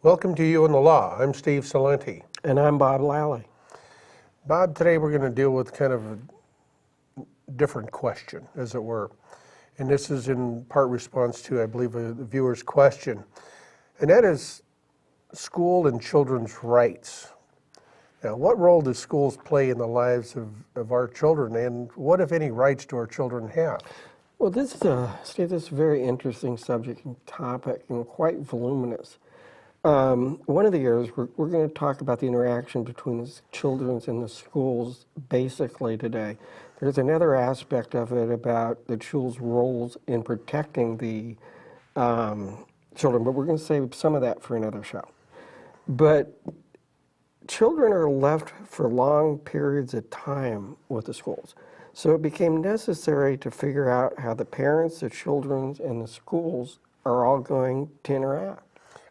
Welcome to You and the Law. I'm Steve Cilente. And I'm Bob Lally. Bob, today we're going to deal with kind of a different question, as it were. And this is in part response to, I believe, the viewer's question. And that is school and children's rights. Now, what role do schools play in the lives of our children, and what, if any, rights do our children have? Well, this is Steve, this is a very interesting subject and topic and quite voluminous. One of the areas we're going to talk about the interaction between the children and the schools basically today. There's another aspect of it about the schools' roles in protecting the children, but we're going to save some of that for another show. But children are left for long periods of time with the schools. So it became necessary to figure out how the parents, the children, and the schools are all going to interact.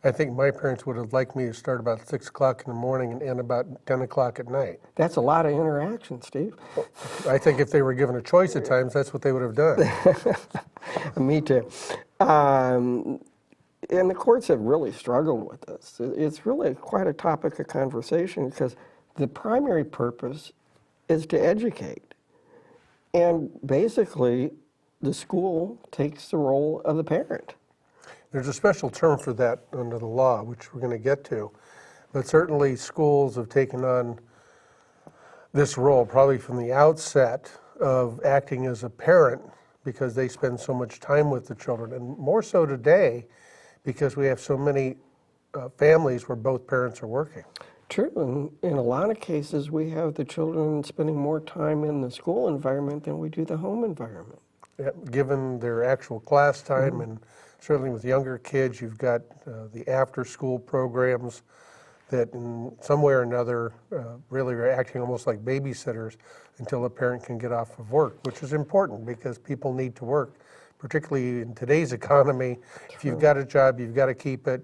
I think my parents would have liked me to start about 6 o'clock in the morning and end about 10 o'clock at night. That's a lot of interaction, Steve. I think if they were given a choice at times, that's what they would have done. Me too. And the courts have really struggled with this. It's really quite a topic of conversation because the primary purpose is to educate. And basically, the school takes the role of the parent. There's a special term for that under the law, which we're going to get to. But certainly schools have taken on this role probably from the outset of acting as a parent because they spend so much time with the children. And more so today because we have so many families where both parents are working. True, and in a lot of cases we have the children spending more time in the school environment than we do the home environment. Yeah, given their actual class time, and certainly with younger kids, you've got the after-school programs that in some way or another really are acting almost like babysitters until a parent can get off of work, which is important because people need to work, particularly in today's economy. True. If you've got a job, you've got to keep it,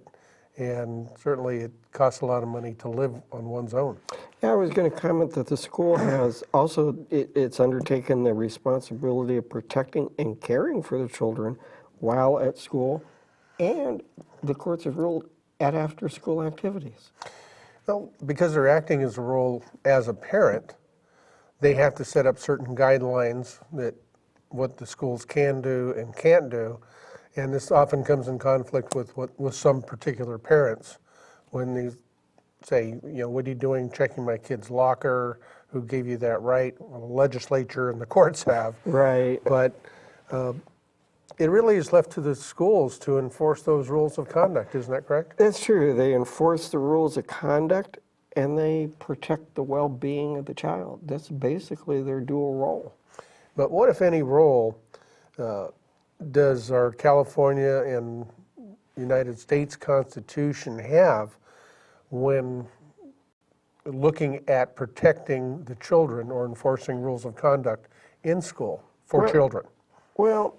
and certainly it costs a lot of money to live on one's own. Yeah, I was going to comment that the school has also, it's undertaken the responsibility of protecting and caring for the children while at school, and the courts have ruled at after-school activities. Well, because they're acting as a role as a parent, they have to set up certain guidelines that what the schools can do and can't do, and this often comes in conflict with some particular parents when they say, what are you doing checking my kid's locker? Who gave you that right? Well, the legislature and the courts have. Right. But it really is left to the schools to enforce those rules of conduct, isn't that correct? That's true. They enforce the rules of conduct and they protect the well-being of the child. That's basically their dual role. But what, if any, role does our California and United States Constitution have when looking at protecting the children or enforcing rules of conduct in school for children? Well,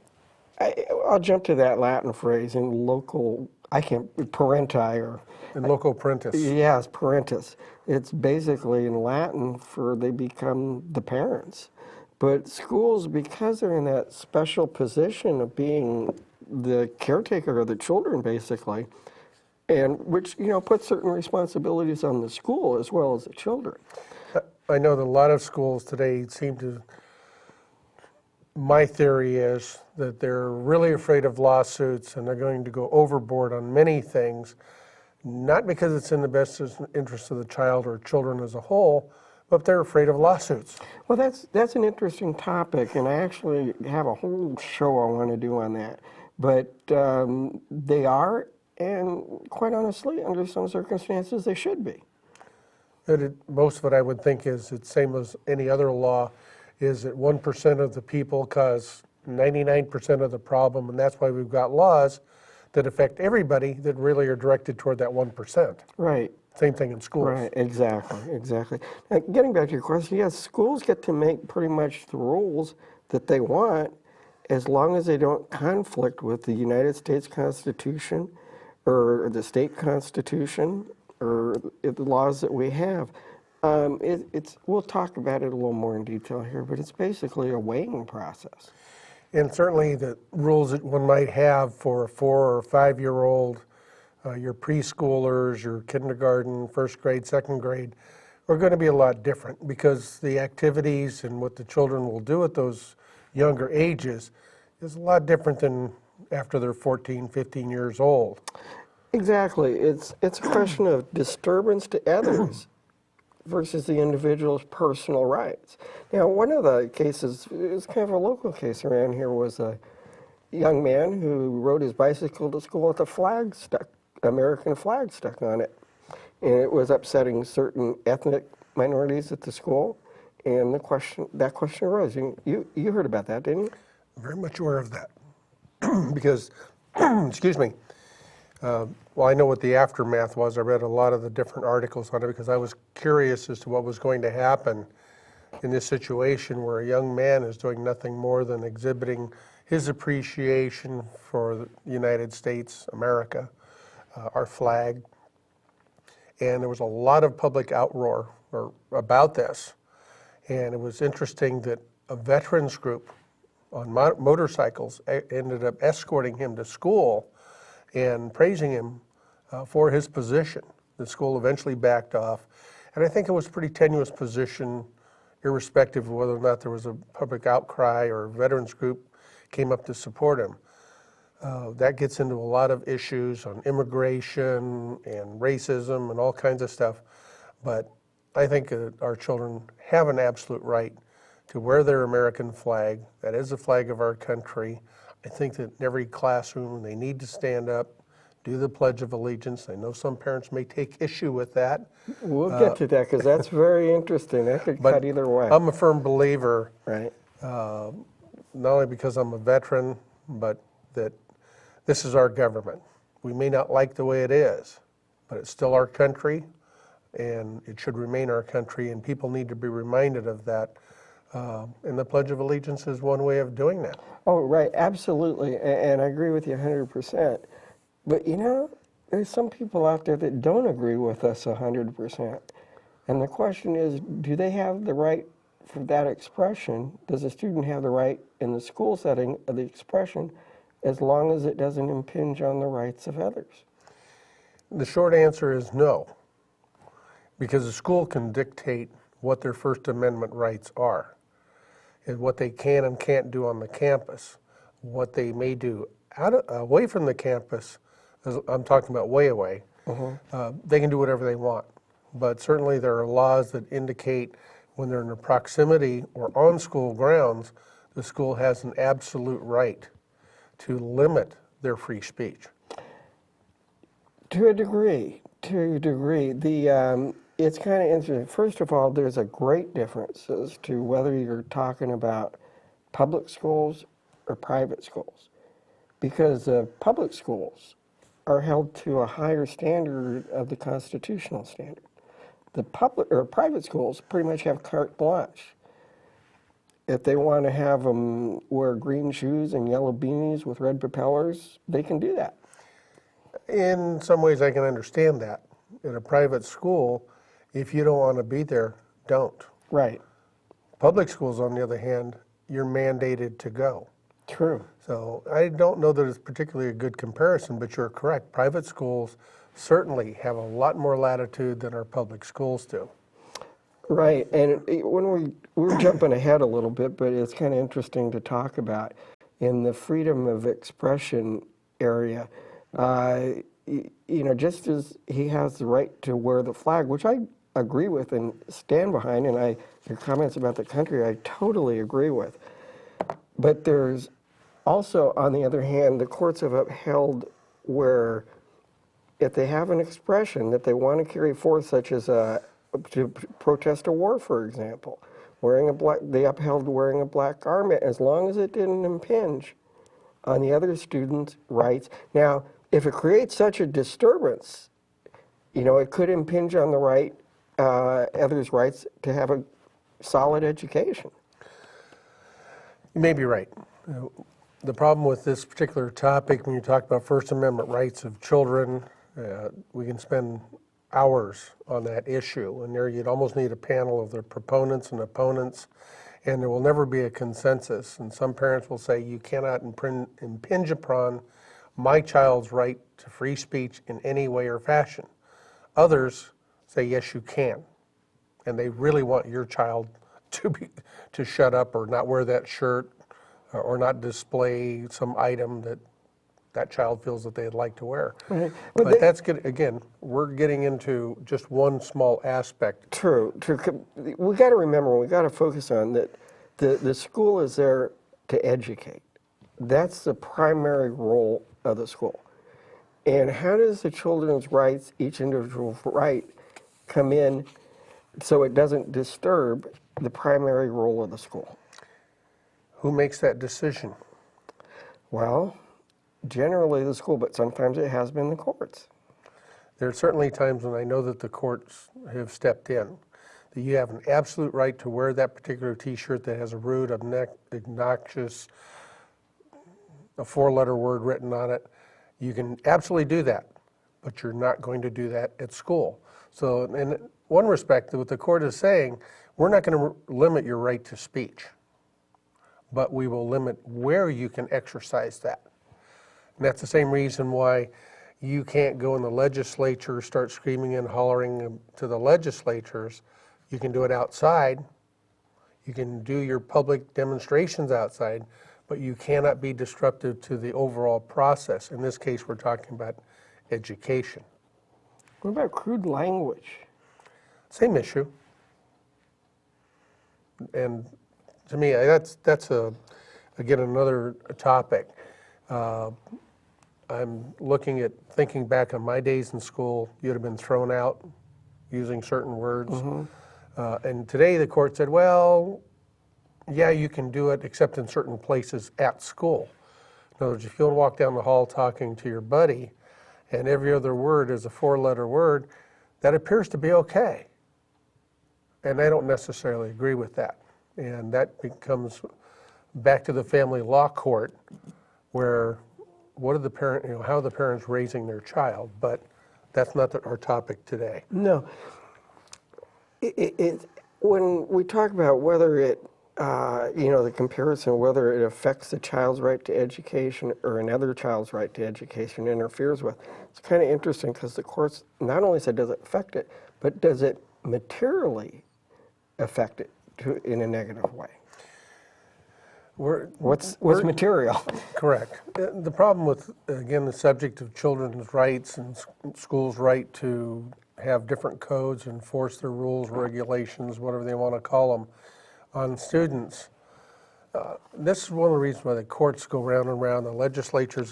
I'll jump to that Latin phrase in local, parenti or... In loco parentis. Yes, parentis. It's basically in Latin for they become the parents. But schools, because they're in that special position of being the caretaker of the children, basically, and which, puts certain responsibilities on the school as well as the children. I know that a lot of schools today seem to, my theory is that they're really afraid of lawsuits and they're going to go overboard on many things. not because it's in the best interest of the child or children as a whole, but they're afraid of lawsuits. Well, that's an interesting topic, and I actually have a whole show I want to do on that. But they are, and quite honestly, under some circumstances, they should be. Most of it, I would think, is it's same as any other law, is that 1% of the people cause 99% of the problem, and that's why we've got laws that affect everybody that really are directed toward that 1%. Right. Same thing in schools. Right, exactly. Now, getting back to your question, yes, schools get to make pretty much the rules that they want as long as they don't conflict with the United States Constitution or the state constitution or the laws that we have. We'll talk about it a little more in detail here, but it's basically a weighing process. And certainly the rules that one might have for a 4 or 5-year-old, your preschoolers, your kindergarten, first grade, second grade, are going to be a lot different because the activities and what the children will do at those younger ages is a lot different than after they're 14, 15 years old. Exactly. It's a question of disturbance to others versus the individual's personal rights. Now, one of the cases, it's kind of a local case around here, was a young man who rode his bicycle to school with a flag stuck, American flag stuck on it. And it was upsetting certain ethnic minorities at the school. And that question arose. You heard about that, didn't you? Very much aware of that because, excuse me, well, I know what the aftermath was. I read a lot of the different articles on it because I was curious as to what was going to happen in this situation where a young man is doing nothing more than exhibiting his appreciation for the United States, America, our flag. And there was a lot of public outroar about this. And it was interesting that a veterans group on motorcycles ended up escorting him to school and praising him for his position. The school eventually backed off. And I think it was a pretty tenuous position, irrespective of whether or not there was a public outcry or a veterans group came up to support him. That gets into a lot of issues on immigration and racism and all kinds of stuff. But I think our children have an absolute right to wear their American flag. That is the flag of our country. I think that in every classroom they need to stand up, do the Pledge of Allegiance. I know some parents may take issue with that. We'll get to that because that's very interesting. That could cut either way. I'm a firm believer, Right. not only because I'm a veteran, but that this is our government. We may not like the way it is, but it's still our country, and it should remain our country, and people need to be reminded of that. And the Pledge of Allegiance is one way of doing that. Oh, right, absolutely, and I agree with you 100%. But there's some people out there that don't agree with us 100%. And the question is, do they have the right for that expression? Does a student have the right in the school setting of the expression as long as it doesn't impinge on the rights of others? The short answer is no, because the school can dictate what their First Amendment rights are, and what they can and can't do on the campus, what they may do away from the campus. I'm talking about way away. They can do whatever they want, but certainly there are laws that indicate when they're in the proximity or on school grounds, the school has an absolute right to limit their free speech. To a degree. It's kind of interesting. First of all, there's a great difference as to whether you're talking about public schools or private schools, because public schools are held to a higher standard of the constitutional standard. The private schools pretty much have carte blanche. If they want to have them wear green shoes and yellow beanies with red propellers, they can do that. In some ways, I can understand that. In a private school, if you don't want to be there, don't. Right. Public schools, on the other hand, you're mandated to go. True. So I don't know that it's particularly a good comparison, but you're correct. Private schools certainly have a lot more latitude than our public schools do. Right, and when we're jumping ahead a little bit, but it's kind of interesting to talk about in the freedom of expression area. just as he has the right to wear the flag, which I agree with and stand behind, and your comments about the country, I totally agree with. But there's also, on the other hand, the courts have upheld where if they have an expression that they want to carry forth, such as to protest a war, for example, they upheld wearing a black garment as long as it didn't impinge on the other student's rights. Now, if it creates such a disturbance, it could impinge on the others' rights to have a solid education. You may be right. The problem with this particular topic, when you talk about First Amendment rights of children, we can spend hours on that issue, and there you'd almost need a panel of the proponents and opponents, and there will never be a consensus. And some parents will say, you cannot impinge upon my child's right to free speech in any way or fashion. Others say, yes, you can, and they really want your child to shut up or not wear that shirt or not display some item that child feels that they'd like to wear. Right. But that's good. Again, we're getting into just one small aspect. True. We got to remember, we got to focus on that the school is there to educate. That's the primary role of the school. And how does the children's rights, each individual right, come in so it doesn't disturb the primary role of the school? Who makes that decision? Well, generally the school, but sometimes it has been the courts. There are certainly times when I know that the courts have stepped in, that you have an absolute right to wear that particular T-shirt that has a rude, obnoxious, a four-letter word written on it. You can absolutely do that, but you're not going to do that at school. So in one respect, what the court is saying, we're not going to limit your right to speech, but we will limit where you can exercise that. And that's the same reason why you can't go in the legislature, start screaming and hollering to the legislatures. You can do it outside. You can do your public demonstrations outside, but you cannot be disruptive to the overall process. In this case, we're talking about education. What about crude language? Same issue. And to me, that's again, another topic. I'm thinking back on my days in school, you'd have been thrown out using certain words. Mm-hmm. And today the court said, well, yeah, you can do it except in certain places at school. In other words, if you'll walk down the hall talking to your buddy and every other word is a four-letter word, that appears to be okay. And I don't necessarily agree with that. And that becomes back to the family law court, where what are the parent, how are the parents raising their child? But that's not our topic today. No. When we talk about whether it, the comparison, whether it affects the child's right to education or another child's right to education, interferes with, it's kind of interesting because the courts not only said does it affect it, but does it materially affect it in a negative way? What's material? Correct. The problem with, again, the subject of children's rights and schools' right to have different codes, enforce their rules, regulations, whatever they want to call them, on students. This is one of the reasons why the courts go round and round, the legislature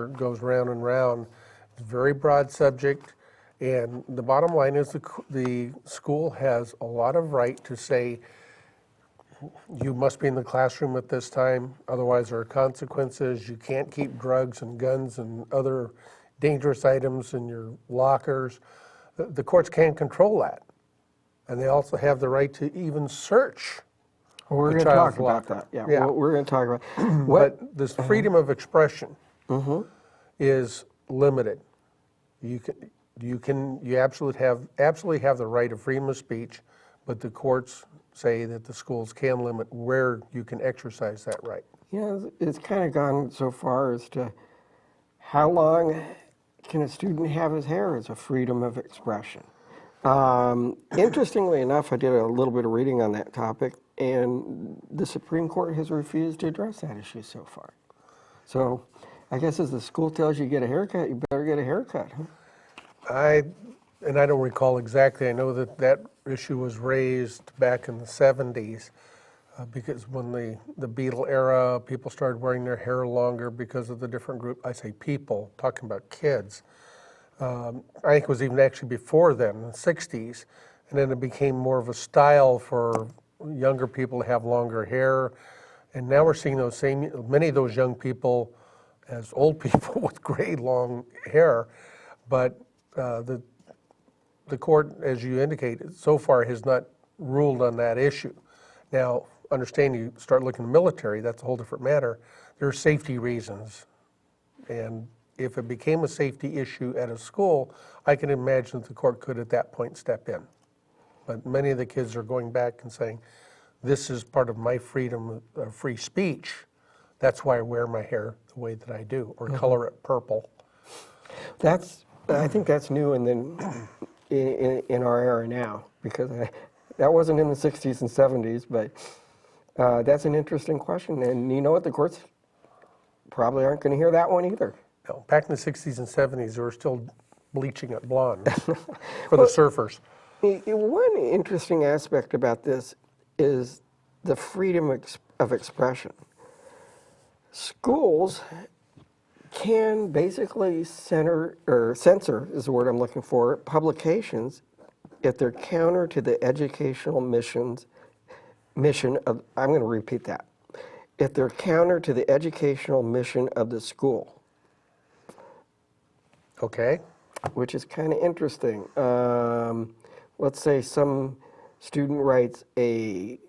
goes round and round. It's a very broad subject, and the bottom line is the school has a lot of right to say, you must be in the classroom at this time, otherwise there are consequences. You can't keep drugs and guns and other dangerous items in your lockers. The courts can't control that. And they also have the right to even search We're a going to talk child's about locker. that. Yeah. We're going to talk about But this freedom of expression is limited. You absolutely have the right of freedom of speech, but the courts say that the schools can limit where you can exercise that right. It's kind of gone so far as to how long can a student have his hair as a freedom of expression. Interestingly enough, I did a little bit of reading on that topic, and the Supreme Court has refused to address that issue so far. So I guess as the school tells you to get a haircut, you better get a haircut, huh? And I don't recall exactly, I know that that issue was raised back in the 70s because when the Beatle era, people started wearing their hair longer because of the different group, I say people, talking about kids. I think it was even actually before then, in the 60s, and then it became more of a style for younger people to have longer hair, and now we're seeing many of those young people as old people with gray long hair, but the court, as you indicated, so far has not ruled on that issue. Now, understand you start looking at the military, that's a whole different matter. There are safety reasons, and if it became a safety issue at a school, I can imagine that the court could at that point step in. But many of the kids are going back and saying, this is part of my freedom of free speech. That's why I wear my hair the way that I do, or color it purple. I think that's new in our era now, because that wasn't in the 60s and 70s, but that's an interesting question. And you know what? The courts probably aren't going to hear that one either. No, back in the 60s and 70s, they were still bleaching it blonde for the surfers. One interesting aspect about this is the freedom of expression. Schools can basically censor is the word I'm looking for, publications if they're counter to the educational mission of, I'm going to repeat that, if they're counter to the educational mission of the school. Okay. Which is kind of interesting. Let's say some student writes a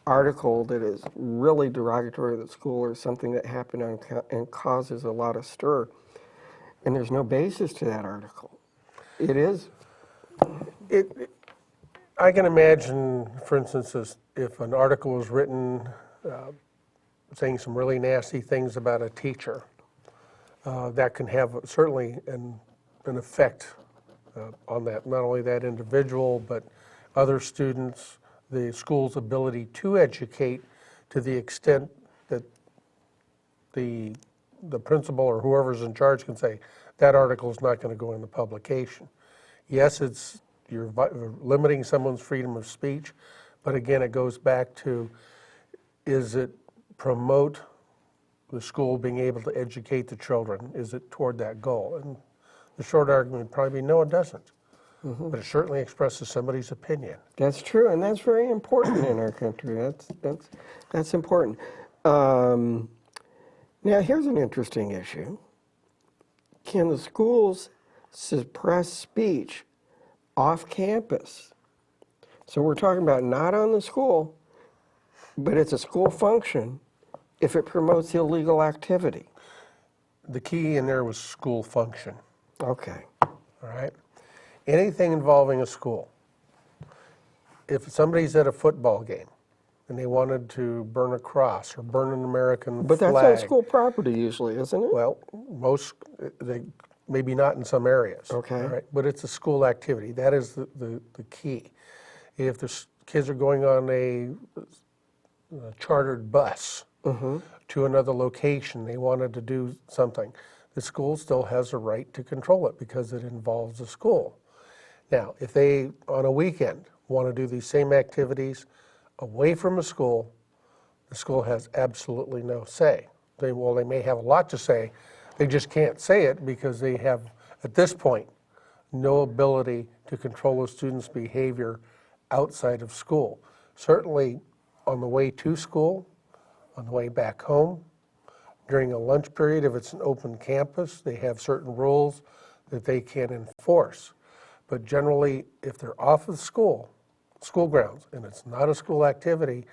article that is really derogatory to the school or something that happened and causes a lot of stir, and there's no basis to that article. It is. I can imagine, for instance, if an article was written saying some really nasty things about a teacher, that can have certainly an effect on that, not only that individual, but other students, the school's ability to educate to the extent that the principal or whoever's in charge can say, that article is not going to go in the publication. Yes, you're limiting someone's freedom of speech, but again, it goes back to, is it promote the school being able to educate the children? Is it toward that goal? And the short argument would probably be, no, it doesn't. But it certainly expresses somebody's opinion. That's true, and that's very important in our country. That's important. Now, here's an interesting issue. Can the schools suppress speech off campus? So we're talking about not on the school, but it's a school function if it promotes illegal activity. The key in there was school function. Okay. All right? Anything involving a school. If somebody's at a football game and they wanted to burn a cross or burn an American But flag. that's on school property usually, isn't it? Well, maybe not in some areas. Okay. All right? But it's a school activity. That is the key. If the kids are going on a chartered bus to another location, they wanted to do something, the school still has a right to control it because it involves the school. Now, if they, on a weekend, want to do these same activities away from a school, the school has absolutely no say. They may have a lot to say, they just can't say it because they have, at this point, no ability to control a student's behavior outside of school. Certainly on the way to school, on the way back home, during a lunch period, if it's an open campus, they have certain rules that they can enforce. But generally, if they're off of school grounds, and it's not a school activity,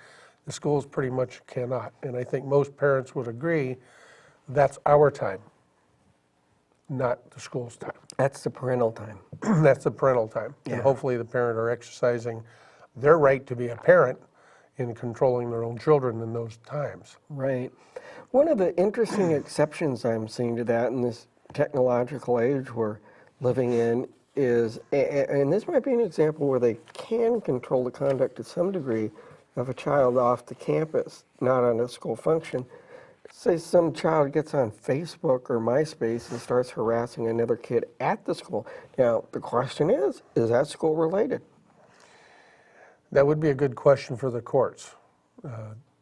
the schools pretty much cannot. And I think most parents would agree that's our time, not the school's time. That's the parental time. That's the parental time. Yeah. And hopefully the parent are exercising their right to be a parent in controlling their own children in those times. Right. One of the interesting exceptions I'm seeing to that in this technological age we're living in is, and this might be an example where they can control the conduct to some degree of a child off the campus, not on a school function, Say some child gets on Facebook or MySpace and starts harassing another kid at the school. Now, the question is that school related? That would be a good question for the courts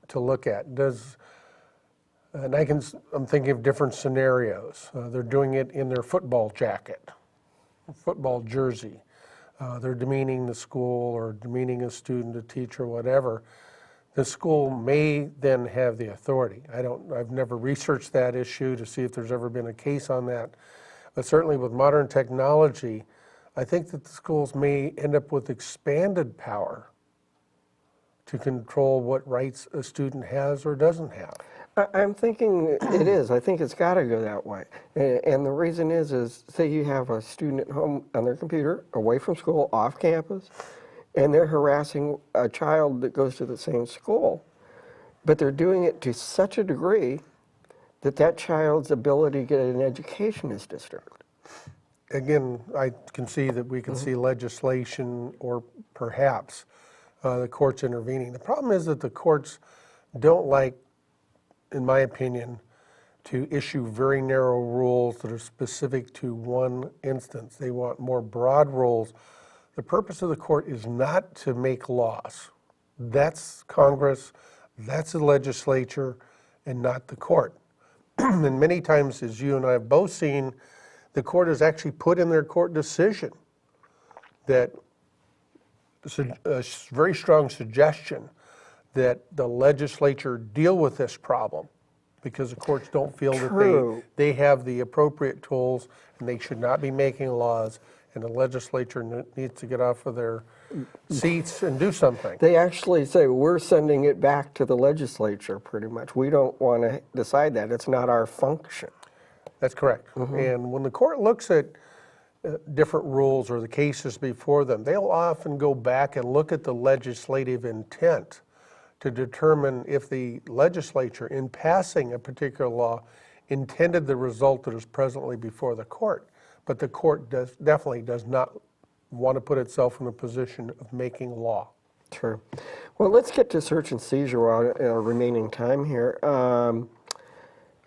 to look at. And I'm thinking of different scenarios. They're doing it in their football jacket, football jersey. They're demeaning the school or demeaning a student, a teacher, whatever. The school may then have the authority. I've never researched that issue to see if there's ever been a case on that. But certainly with modern technology, I think that the schools may end up with expanded power to control what rights a student has or doesn't have. I'm thinking it is. I think it's got to go that way. And the reason is say you have a student at home on their computer, away from school, off campus, and they're harassing a child that goes to the same school, but they're doing it to such a degree that that child's ability to get an education is disturbed. Again, I can see that we can see legislation or perhaps the courts intervening. The problem is that the courts don't like, in my opinion, to issue very narrow rules that are specific to one instance. They want more broad rules. The purpose of the court is not to make laws. That's Congress, that's the legislature, and not the court. And many times, as you and I have both seen, the court has actually put in their court decision that a very strong suggestion that the legislature deal with this problem because the courts don't feel that they have the appropriate tools and they should not be making laws, and the legislature needs to get off of their seats and do something. They actually say, we're sending it back to the legislature, pretty much. We don't want to decide that. It's not our function. That's correct. And when the court looks at different rules or the cases before them, they'll often go back and look at the legislative intent to determine if the legislature, in passing a particular law, intended the result that is presently before the court. But the court definitely does not want to put itself in a position of making law. Sure. Well, let's get to search and seizure while our remaining time here.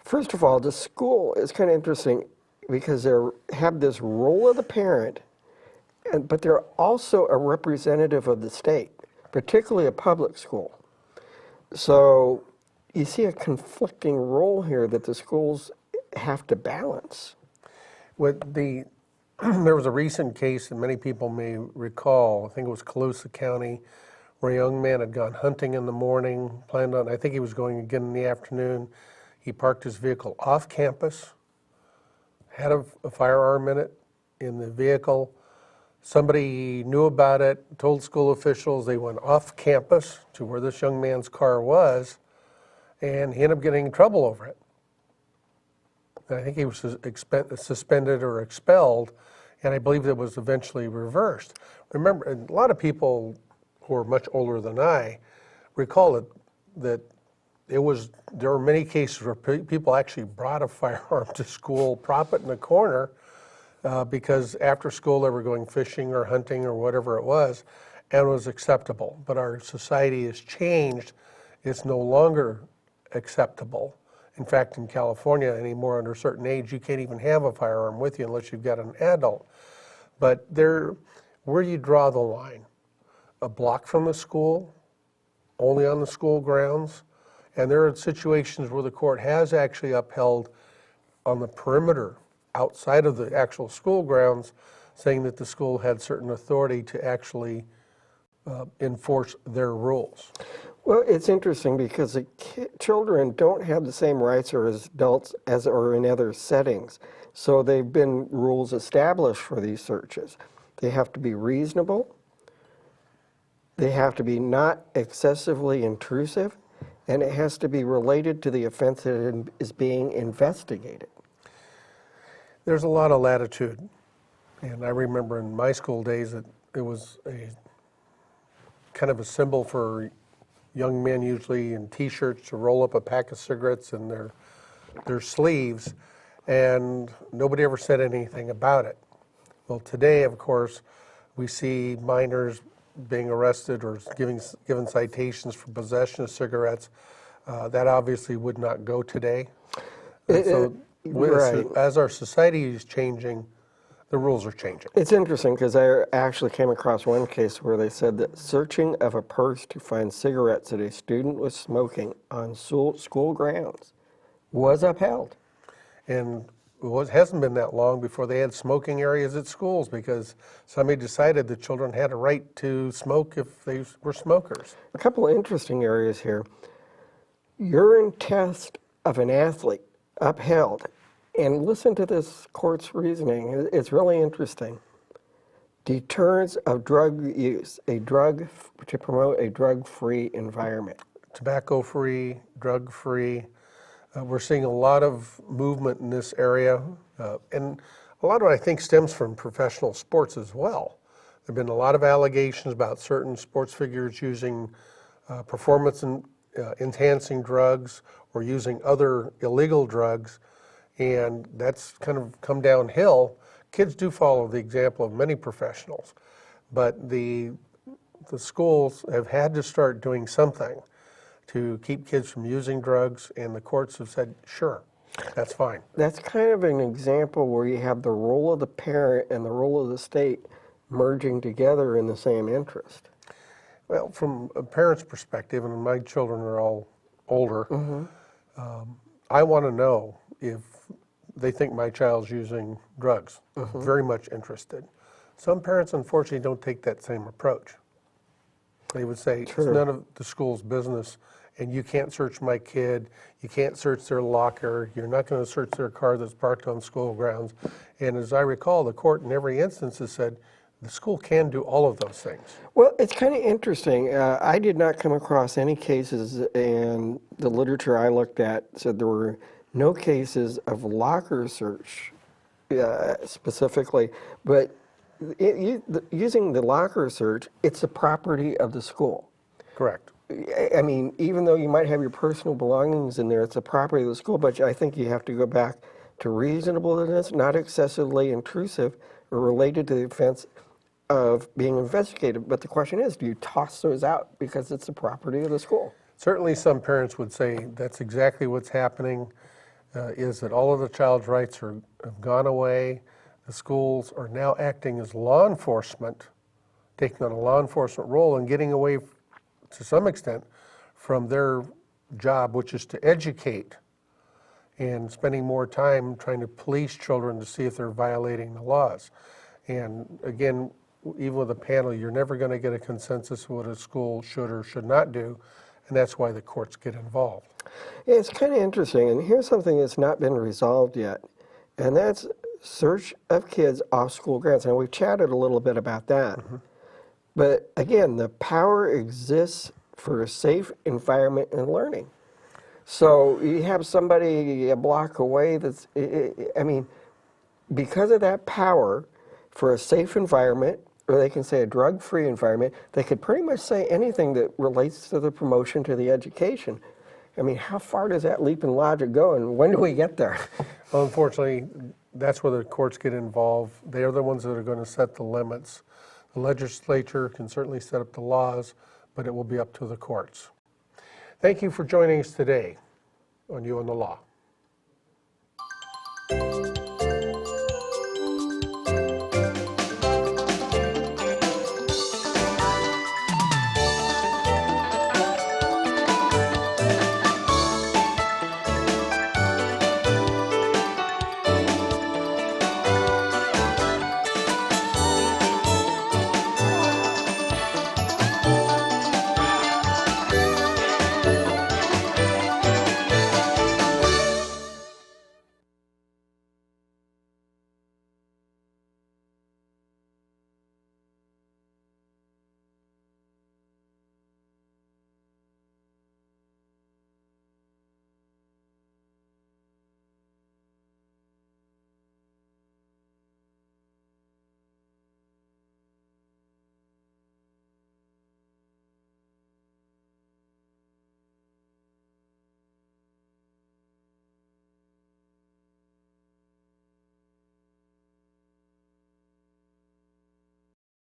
First of all, the school is kind of interesting because they have this role of the parent, but they're also a representative of the state, particularly a public school. So you see a conflicting role here that the schools have to balance. There was a recent case that many people may recall, I think it was Colusa County, where a young man had gone hunting in the morning, I think he was going again in the afternoon. He parked his vehicle off campus, had a firearm in the vehicle. Somebody knew about it, told school officials. They went off campus to where this young man's car was, and he ended up getting in trouble over it. I think he was suspended or expelled, and I believe it was eventually reversed. Remember, a lot of people who are much older than I recall that there were many cases where people actually brought a firearm to school, prop it in the corner, because after school they were going fishing or hunting or whatever it was, and it was acceptable. But our society has changed. It's no longer acceptable. In fact, in California anymore, under a certain age, you can't even have a firearm with you unless you've got an adult. But where do you draw the line? A block from the school, only on the school grounds? And there are situations where the court has actually upheld on the perimeter, outside of the actual school grounds, saying that the school had certain authority to actually enforce their rules. Well, it's interesting because children don't have the same rights as adults as are in other settings. So they've been rules established for these searches. They have to be reasonable. They have to be not excessively intrusive. And it has to be related to the offense that is being investigated. There's a lot of latitude. And I remember in my school days that it was a kind of a symbol for young men, usually in T-shirts, to roll up a pack of cigarettes in their sleeves, and nobody ever said anything about it. Well, today, of course, we see minors being arrested or given citations for possession of cigarettes. That obviously would not go today. And so right. as our society is changing, the rules are changing. It's interesting because I actually came across one case where they said that searching of a purse to find cigarettes that a student was smoking on school grounds was upheld. And it hasn't been that long before they had smoking areas at schools because somebody decided the children had a right to smoke if they were smokers. A couple of interesting areas here. Urine test of an athlete upheld. And listen to this court's reasoning. It's really interesting. Deterrence of drug use, to promote a drug-free environment. Tobacco-free, drug-free. We're seeing a lot of movement in this area, and a lot of it I think stems from professional sports as well. There have been a lot of allegations about certain sports figures using performance enhancing drugs or using other illegal drugs, and that's kind of come downhill. Kids do follow the example of many professionals, but the schools have had to start doing something to keep kids from using drugs, and the courts have said, sure, that's fine. That's kind of an example where you have the role of the parent and the role of the state merging together in the same interest. Well, from a parent's perspective, and my children are all older, I want to know if they think my child's using drugs. Very much interested. Some parents, unfortunately, don't take that same approach. They would say, it's none of the school's business, and you can't search my kid, you can't search their locker, you're not going to search their car that's parked on school grounds. And as I recall, the court in every instance has said, the school can do all of those things. Well, it's kind of interesting. I did not come across any cases, and the literature I looked at said there were no cases of locker search specifically, but using the locker search, it's the property of the school. Correct. I mean, even though you might have your personal belongings in there, it's the property of the school, but I think you have to go back to reasonableness, not excessively intrusive or related to the offense of being investigated. But the question is, do you toss those out because it's the property of the school? Certainly some parents would say that's exactly what's happening, is that all of the child's rights have gone away. The schools are now acting as law enforcement, taking on a law enforcement role and getting away to some extent from their job, which is to educate, and spending more time trying to police children to see if they're violating the laws. And again, even with a panel, you're never going to get a consensus of what a school should or should not do, and that's why the courts get involved. Yeah, it's kind of interesting, and here's something that's not been resolved yet, and that's search of kids off school grounds. And we've chatted a little bit about that. But again, the power exists for a safe environment and learning. So you have somebody a block away that's, I mean, because of that power for a safe environment, or they can say a drug-free environment, they could pretty much say anything that relates to the promotion to the education. I mean, how far does that leap in logic go, and when do we get there? Well, unfortunately, that's where the courts get involved. They're the ones that are going to set the limits. The legislature can certainly set up the laws, but it will be up to the courts. Thank you for joining us today on You and the Law.